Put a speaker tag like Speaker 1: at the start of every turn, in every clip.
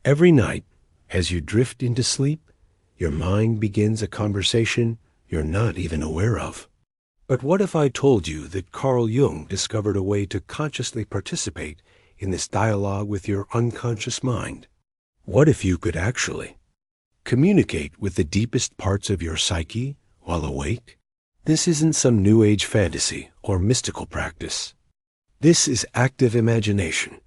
Speaker 1: Every night, as you drift into sleep, your mind begins a conversation you're not even aware of. But what if I told you that Carl Jung discovered a way to consciously participate in this dialogue with your unconscious mind? What if you could actually communicate with the deepest parts of your psyche while awake? This isn't some New Age fantasy or mystical practice. This is active imagination,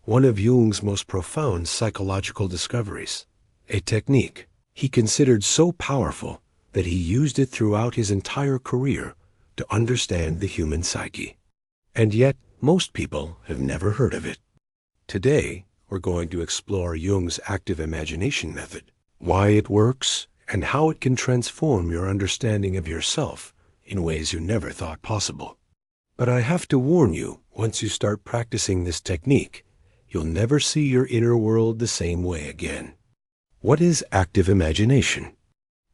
Speaker 1: one of Jung's most profound psychological discoveries, a technique he considered so powerful that he used it throughout his entire career to understand the human psyche. And yet, most people have never heard of it. Today, we're going to explore Jung's active imagination method, why it works, and how it can transform your understanding of yourself in ways you never thought possible. But I have to warn you, once you start practicing this technique, you'll never see your inner world the same way again. What is active imagination?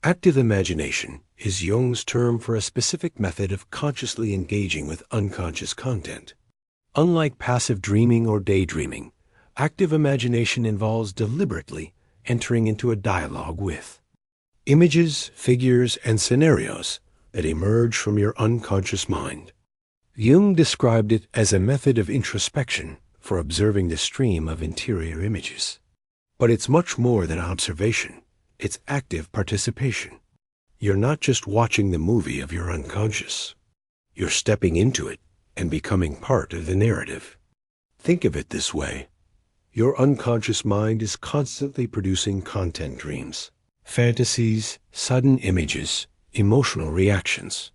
Speaker 1: Active imagination is Jung's term for a specific method of consciously engaging with unconscious content. Unlike passive dreaming or daydreaming, active imagination involves deliberately entering into a dialogue with images, figures, and scenarios that emerge from your unconscious mind. Jung described it as a method of introspection for observing the stream of interior images. But it's much more than observation. It's active participation. You're not just watching the movie of your unconscious. You're stepping into it and becoming part of the narrative. Think of it this way. Your unconscious mind is constantly producing content dreams, fantasies, sudden images, emotional reactions.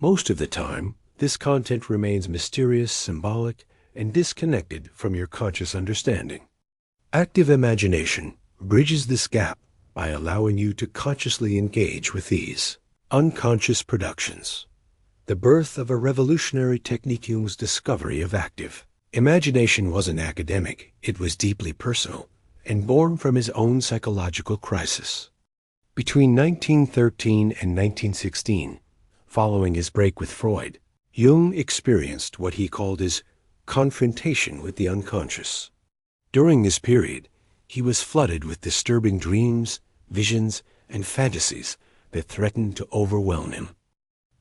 Speaker 1: Most of the time, this content remains mysterious, symbolic, and disconnected from your conscious understanding. Active imagination bridges this gap by allowing you to consciously engage with these unconscious productions. The birth of a revolutionary technique. Jung's discovery of active imagination wasn't academic, it was deeply personal, and born from his own psychological crisis. Between 1913 and 1916, following his break with Freud, Jung experienced what he called his confrontation with the unconscious. During this period, he was flooded with disturbing dreams, visions, and fantasies that threatened to overwhelm him.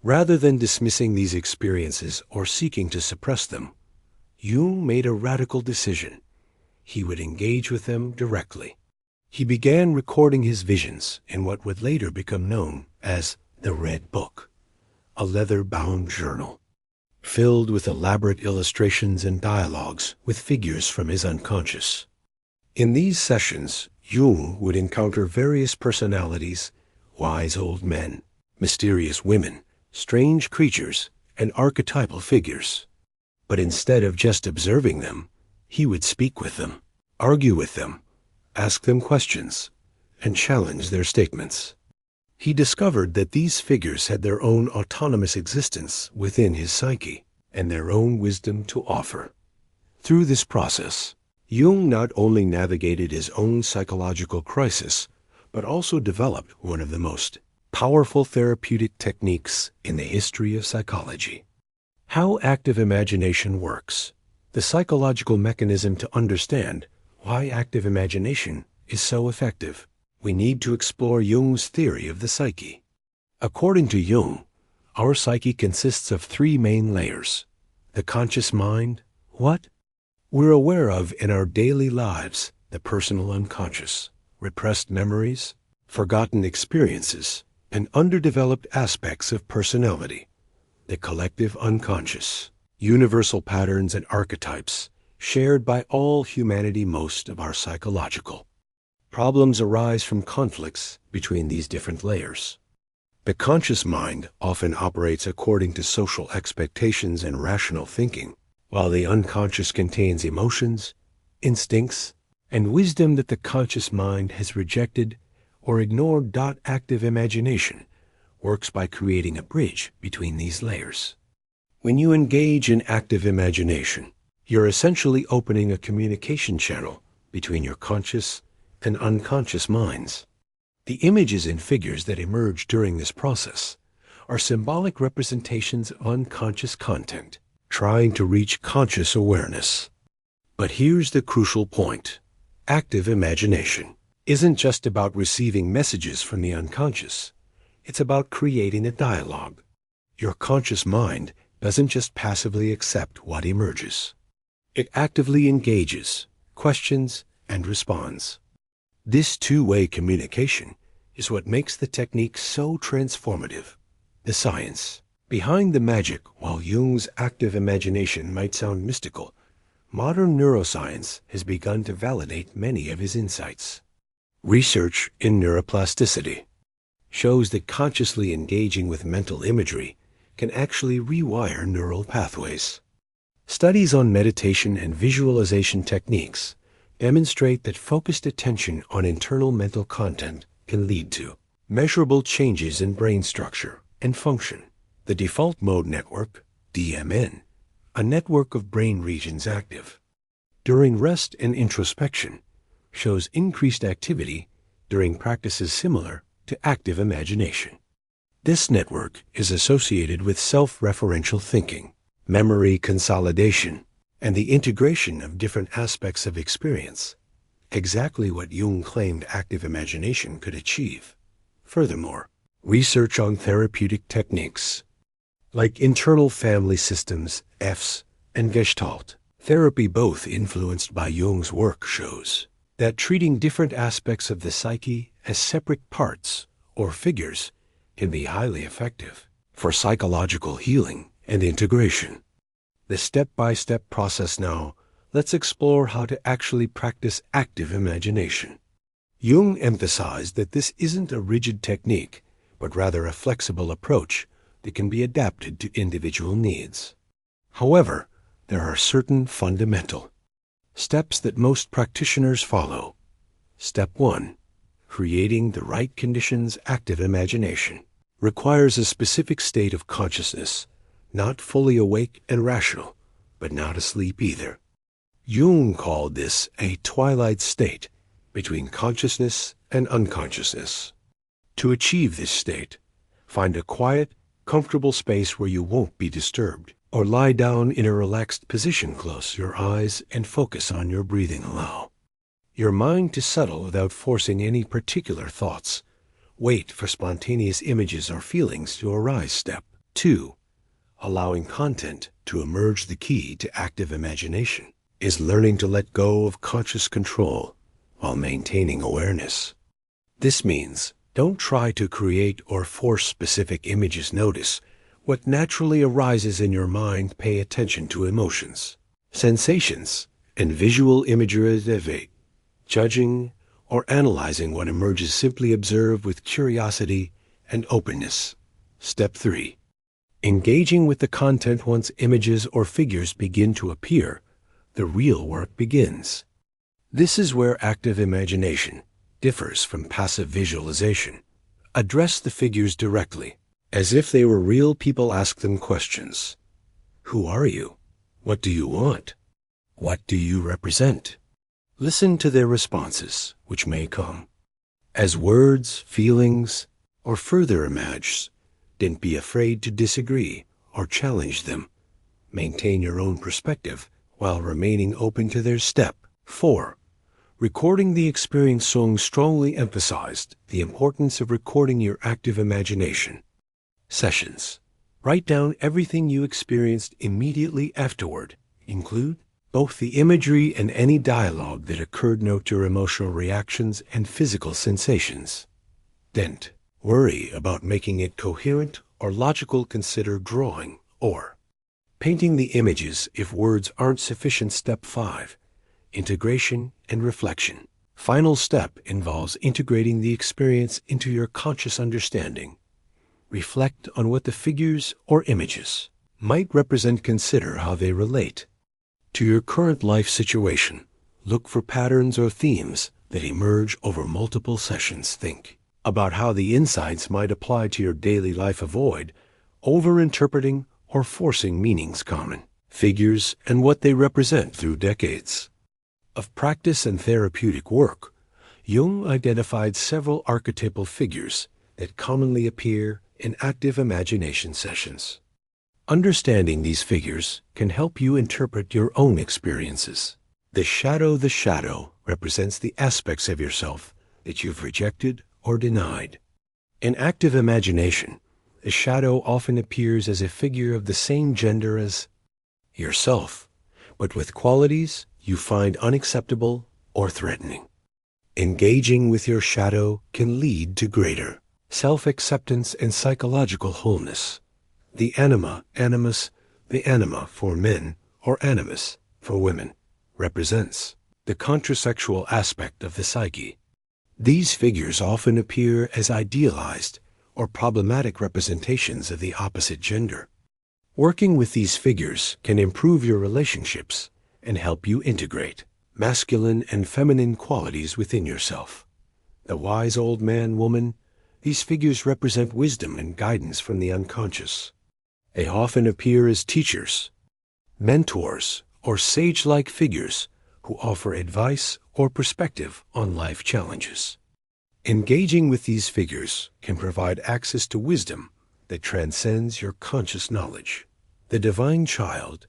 Speaker 1: Rather than dismissing these experiences or seeking to suppress them, Jung made a radical decision. He would engage with them directly. He began recording his visions in what would later become known as the Red Book, a leather-bound journal, filled with elaborate illustrations and dialogues with figures from his unconscious. In these sessions, Jung would encounter various personalities, wise old men, mysterious women, strange creatures, and archetypal figures. But instead of just observing them, he would speak with them, argue with them, ask them questions, and challenge their statements. He discovered that these figures had their own autonomous existence within his psyche and their own wisdom to offer. Through this process, Jung not only navigated his own psychological crisis, but also developed one of the most powerful therapeutic techniques in the history of psychology. How active imagination works. The psychological mechanism to understand why active imagination is so effective. We need to explore Jung's theory of the psyche. According to Jung, our psyche consists of three main layers. The conscious mind, what we're aware of in our daily lives, the personal unconscious, repressed memories, forgotten experiences, and underdeveloped aspects of personality, the collective unconscious, universal patterns and archetypes shared by all humanity. Most of our psychological problems arise from conflicts between these different layers. The conscious mind often operates according to social expectations and rational thinking, while the unconscious contains emotions, instincts, and wisdom that the conscious mind has rejected or ignored. Active imagination works by creating a bridge between these layers. When you engage in active imagination, you're essentially opening a communication channel between your conscious and unconscious minds. The images and figures that emerge during this process are symbolic representations of unconscious content, trying to reach conscious awareness. But here's the crucial point. Active imagination isn't just about receiving messages from the unconscious. It's about creating a dialogue. Your conscious mind doesn't just passively accept what emerges. It actively engages, questions, and responds. This two-way communication is what makes the technique so transformative. The science behind the magic, while Jung's active imagination might sound mystical, modern neuroscience has begun to validate many of his insights. Research in neuroplasticity shows that consciously engaging with mental imagery can actually rewire neural pathways. Studies on meditation and visualization techniques demonstrate that focused attention on internal mental content can lead to measurable changes in brain structure and function. The default mode network, DMN, a network of brain regions active during rest and introspection, shows increased activity during practices similar to active imagination. This network is associated with self-referential thinking, memory consolidation, and the integration of different aspects of experience, exactly what Jung claimed active imagination could achieve. Furthermore, research on therapeutic techniques like internal family systems, EFS, and Gestalt therapy, both influenced by Jung's work, shows that treating different aspects of the psyche as separate parts or figures can be highly effective for psychological healing and integration. The step-by-step process now, let's explore how to actually practice active imagination. Jung emphasized that this isn't a rigid technique, but rather a flexible approach that can be adapted to individual needs. However, there are certain fundamental steps that most practitioners follow. Step 1. Creating the right conditions. Active imagination requires a specific state of consciousness, not fully awake and rational, but not asleep either. Jung called this a twilight state between consciousness and unconsciousness. To achieve this state, find a quiet, comfortable space where you won't be disturbed, or lie down in a relaxed position. Close your eyes and focus on your breathing. Allow your mind to settle without forcing any particular thoughts. Wait for spontaneous images or feelings to arise. Step 2. Allowing content to emerge. The key to active imagination is learning to let go of conscious control while maintaining awareness. This means don't try to create or force specific images. Notice what naturally arises in your mind. Pay attention to emotions, sensations, and visual imagery. Judging or analyzing what emerges, simply observe with curiosity and openness. Step 3. Engaging with the content. Once images or figures begin to appear, the real work begins. This is where active imagination differs from passive visualization. Address the figures directly, as if they were real people. Ask them questions. Who are you? What do you want? What do you represent? Listen to their responses, which may come as words, feelings, or further images. Don't be afraid to disagree or challenge them. Maintain your own perspective while remaining open to their. Step 4. Recording the experience. Jung strongly emphasized the importance of recording your active imagination sessions. Write down everything you experienced immediately afterward. Include both the imagery and any dialogue that occurred. Note your emotional reactions and physical sensations. Don't worry about making it coherent or logical. Consider drawing or painting the images if words aren't sufficient. Step 5. Integration and reflection. Final step involves integrating the experience into your conscious understanding. Reflect on what the figures or images might represent. Consider how they relate to your current life situation. Look for patterns or themes that emerge over multiple sessions. Think about how the insights might apply to your daily life. Avoid over-interpreting or forcing meanings. Common figures and what they represent. Through decades of practice and therapeutic work, Jung identified several archetypal figures that commonly appear in active imagination sessions. Understanding these figures can help you interpret your own experiences. The shadow represents the aspects of yourself that you've rejected or denied. In active imagination, a shadow often appears as a figure of the same gender as yourself, but with qualities you find unacceptable or threatening. Engaging with your shadow can lead to greater self-acceptance and psychological wholeness. The animus, the anima for men or animus for women, represents the contrasexual aspect of the psyche. These figures often appear as idealized or problematic representations of the opposite gender. Working with these figures can improve your relationships and help you integrate masculine and feminine qualities within yourself. The wise old man, woman, these figures represent wisdom and guidance from the unconscious. They often appear as teachers, mentors, or sage-like figures who offer advice or perspective on life challenges. Engaging with these figures can provide access to wisdom that transcends your conscious knowledge. The divine child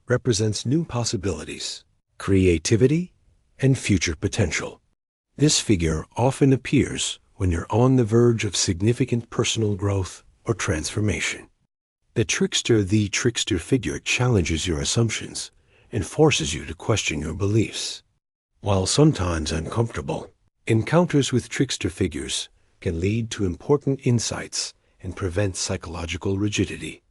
Speaker 1: represents new possibilities, creativity, and future potential. This figure often appears when you're on the verge of significant personal growth or transformation. The trickster figure challenges your assumptions and forces you to question your beliefs. While sometimes uncomfortable, encounters with trickster figures can lead to important insights and prevent psychological rigidity.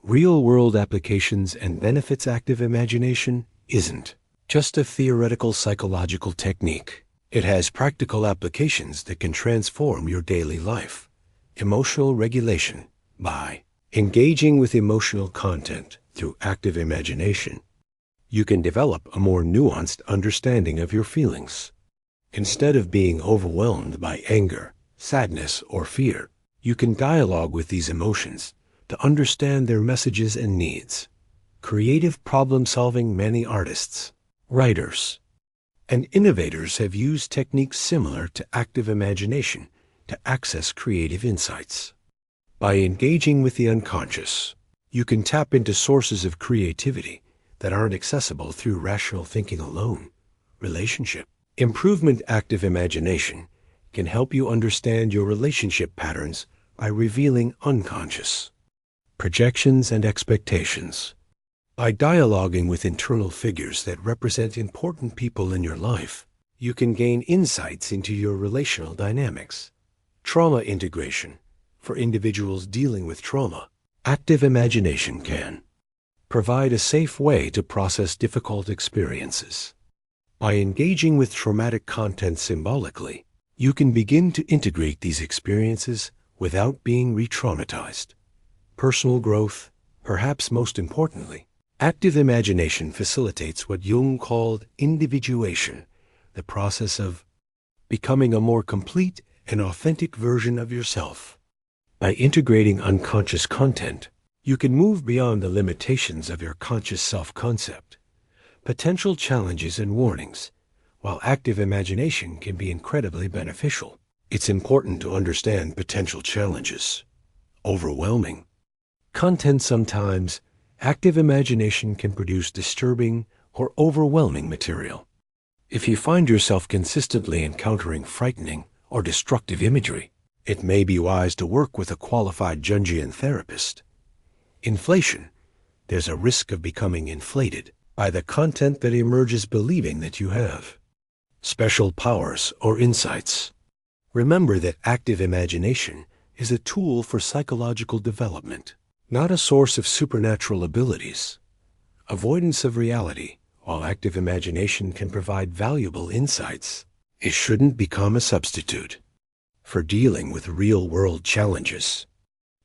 Speaker 1: Real-world applications and benefits. Active imagination isn't just a theoretical psychological technique. It has practical applications that can transform your daily life. Emotional regulation. By engaging with emotional content through active imagination, you can develop a more nuanced understanding of your feelings. Instead of being overwhelmed by anger, sadness, or fear, you can dialogue with these emotions to understand their messages and needs. Creative problem-solving. Many artists, writers, and innovators have used techniques similar to active imagination to access creative insights. By engaging with the unconscious, you can tap into sources of creativity that aren't accessible through rational thinking alone. Relationship improvement. Active imagination can help you understand your relationship patterns by revealing unconscious projections and expectations. By dialoguing with internal figures that represent important people in your life, you can gain insights into your relational dynamics. Trauma integration. For individuals dealing with trauma, active imagination can provide a safe way to process difficult experiences. By engaging with traumatic content symbolically, you can begin to integrate these experiences without being re-traumatized. Personal growth. Perhaps most importantly, active imagination facilitates what Jung called individuation, the process of becoming a more complete and authentic version of yourself. By integrating unconscious content, you can move beyond the limitations of your conscious self-concept. Potential challenges and warnings. While active imagination can be incredibly beneficial, it's important to understand potential challenges. Overwhelming content. Sometimes, active imagination can produce disturbing or overwhelming material. If you find yourself consistently encountering frightening or destructive imagery, it may be wise to work with a qualified Jungian therapist. Inflation. There's a risk of becoming inflated by the content that emerges believing that you have special powers or insights. Remember that active imagination is a tool for psychological development, not a source of supernatural abilities. Avoidance of reality. While active imagination can provide valuable insights, it shouldn't become a substitute for dealing with real-world challenges.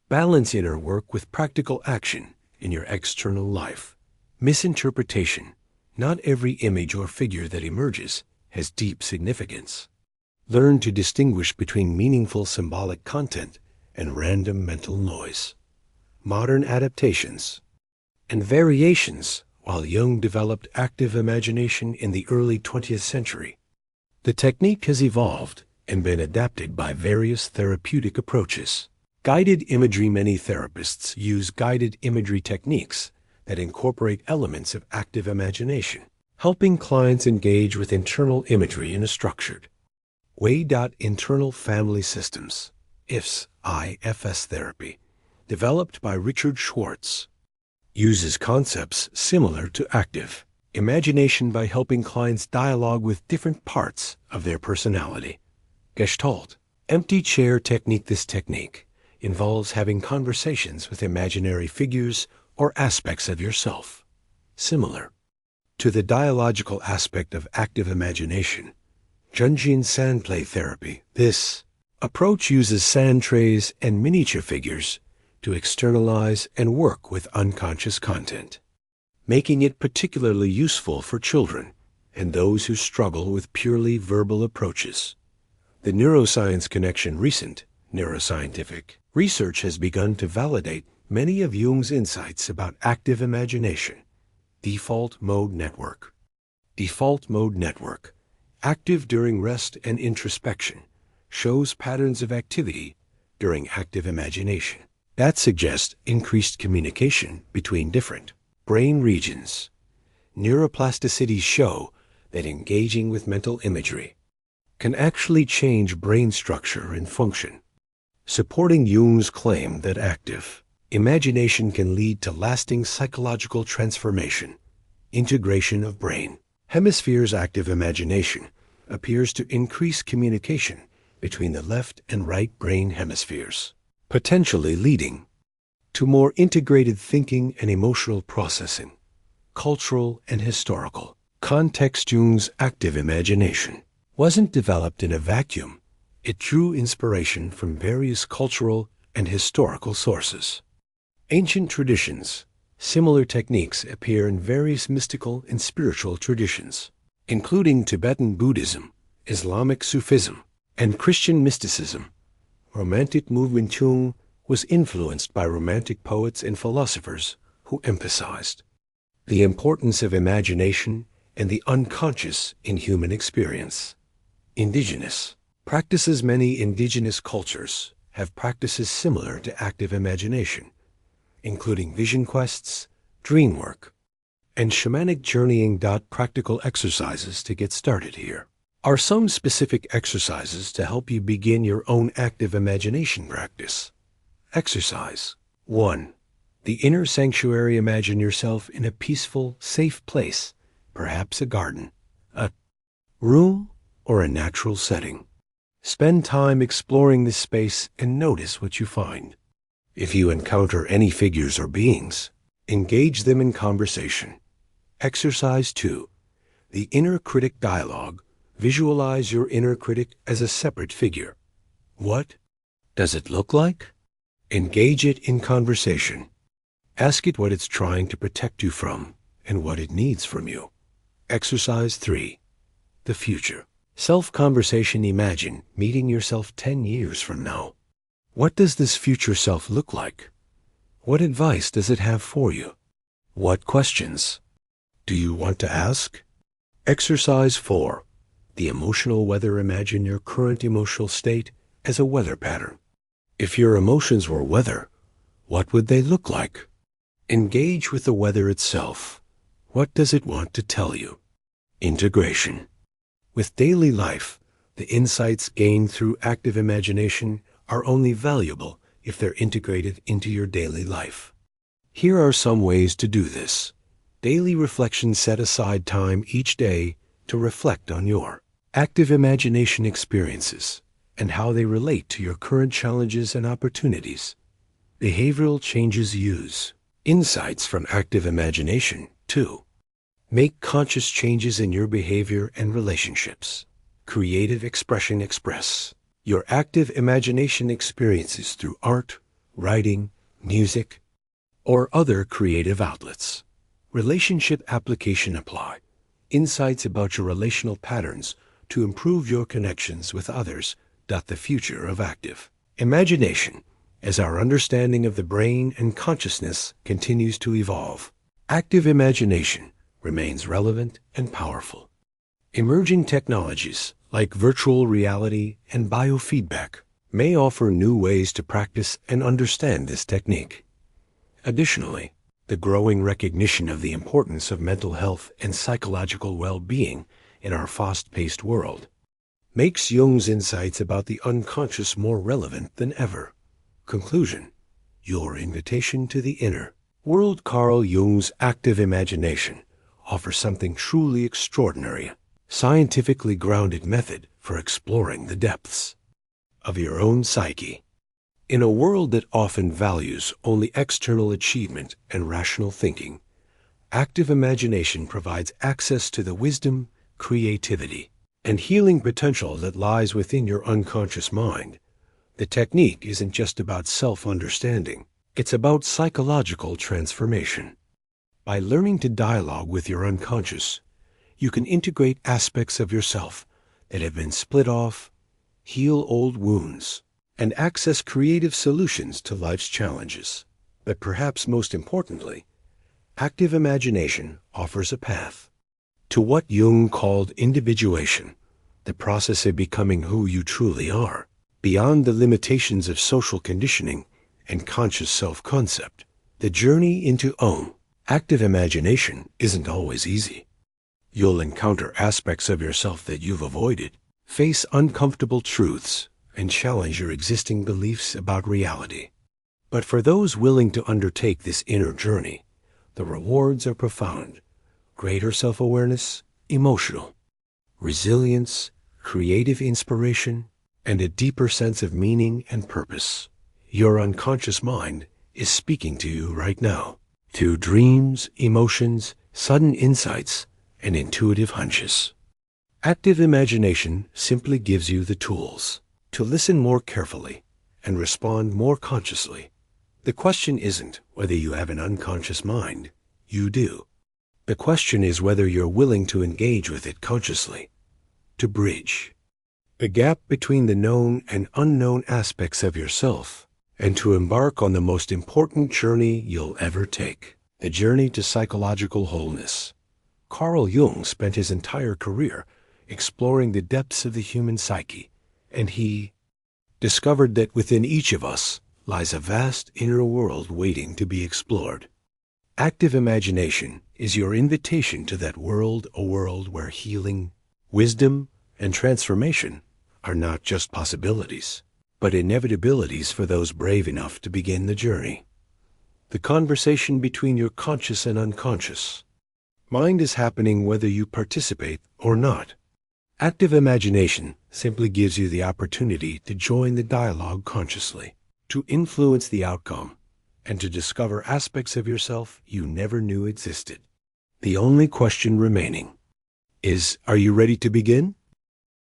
Speaker 1: Balance inner work with practical action in your external life. Misinterpretation. Not every image or figure that emerges has deep significance. Learn to distinguish between meaningful symbolic content and random mental noise. Modern adaptations and variations. While Jung developed active imagination in the early 20th century, the technique has evolved and been adapted by various therapeutic approaches. Guided imagery. Many therapists use guided imagery techniques that incorporate elements of active imagination. helping clients engage with internal imagery in a structured way. Internal family systems, IFS therapy, developed by Richard Schwartz, uses concepts similar to active imagination by helping clients dialogue with different parts of their personality. Gestalt, empty chair technique. This technique involves having conversations with imaginary figures or aspects of yourself. Similar to the dialogical aspect of active imagination, Jungian sand play therapy. This approach uses sand trays and miniature figures to externalize and work with unconscious content, making it particularly useful for children and those who struggle with purely verbal approaches. The neuroscience connection. Recent neuroscientific research has begun to validate many of Jung's insights about active imagination. Default mode network. Default mode network, active during rest and introspection, shows patterns of activity during active imagination that suggest increased communication between different brain regions. Neuroplasticities show that engaging with mental imagery can actually change brain structure and function, supporting Jung's claim that active imagination can lead to lasting psychological transformation. Integration of brain hemispheres. Active imagination appears to increase communication between the left and right brain hemispheres, potentially leading to more integrated thinking and emotional processing. Cultural and historical context. Jung's active imagination wasn't developed in a vacuum. It drew inspiration from various cultural and historical sources. Ancient traditions. Similar techniques appear in various mystical and spiritual traditions, including Tibetan Buddhism, Islamic Sufism, and Christian mysticism. Romantic movement. Jung was influenced by romantic poets and philosophers who emphasized the importance of imagination and the unconscious in human experience. Indigenous practices. Many indigenous cultures have practices similar to active imagination, including vision quests, dream work, and shamanic journeying. Practical exercises to get started. Here are some specific exercises to help you begin your own active imagination practice. Exercise 1. The inner sanctuary. Imagine yourself in a peaceful, safe place, perhaps a garden, a room, or a natural setting. Spend time exploring this space and notice what you find. If you encounter any figures or beings, engage them in conversation. Exercise 2. The inner critic dialogue. Visualize your inner critic as a separate figure. What does it look like? Engage it in conversation. Ask it what it's trying to protect you from and what it needs from you. Exercise 3. The future. Self-conversation. Imagine meeting yourself 10 years from now. What does this future self look like? What advice does it have for you? What questions do you want to ask? Exercise 4. The emotional weather. Imagine your current emotional state as a weather pattern. If your emotions were weather, what would they look like? Engage with the weather itself. What does it want to tell you? Integration. With daily life, the insights gained through active imagination are only valuable if they're integrated into your daily life. Here are some ways to do this. Daily reflection. Set aside time each day to reflect on your active imagination experiences and how they relate to your current challenges and opportunities. Behavioral changes. Use insights from active imagination to make conscious changes in your behavior and relationships. Creative expression. Express your active imagination experiences through art, writing, music, or other creative outlets. Relationship application. Apply insights about your relational patterns to improve your connections with others. The future of active imagination. As our understanding of the brain and consciousness continues to evolve, active imagination remains relevant and powerful. Emerging technologies like virtual reality and biofeedback may offer new ways to practice and understand this technique. Additionally, The growing recognition of the importance of mental health and psychological well-being in our fast-paced world makes Jung's insights about the unconscious more relevant than ever. Conclusion: your invitation to the inner world. Carl Jung's active imagination offers something truly extraordinary, a scientifically grounded method for exploring the depths of your own psyche. In a world that often values only external achievement and rational thinking, active imagination provides access to the wisdom, creativity, and healing potential that lies within your unconscious mind. The technique isn't just about self-understanding, it's about psychological transformation. By learning to dialogue with your unconscious, you can integrate aspects of yourself that have been split off, heal old wounds, and access creative solutions to life's challenges. But perhaps most importantly, active imagination offers a path to what Jung called individuation, the process of becoming who you truly are, beyond the limitations of social conditioning and conscious self-concept. The journey into active imagination isn't always easy. You'll encounter aspects of yourself that you've avoided, face uncomfortable truths, and challenge your existing beliefs about reality. But for those willing to undertake this inner journey, the rewards are profound: greater self-awareness, emotional resilience, creative inspiration, and a deeper sense of meaning and purpose. Your unconscious mind is speaking to you right now, through dreams, emotions, sudden insights, and intuitive hunches. Active imagination simply gives you the tools to listen more carefully and respond more consciously. The question isn't whether you have an unconscious mind. You do. The question is whether you're willing to engage with it consciously, to bridge the gap between the known and unknown aspects of yourself, and to embark on the most important journey you'll ever take, the journey to psychological wholeness. Carl Jung spent his entire career exploring the depths of the human psyche, and he discovered that within each of us lies a vast inner world waiting to be explored. Active imagination is your invitation to that world, a world where healing, wisdom, and transformation are not just possibilities, but inevitabilities for those brave enough to begin the journey. The conversation between your conscious and unconscious mind is happening whether you participate or not. Active imagination simply gives you the opportunity to join the dialogue consciously, to influence the outcome, and to discover aspects of yourself you never knew existed. The only question remaining is, are you ready to begin?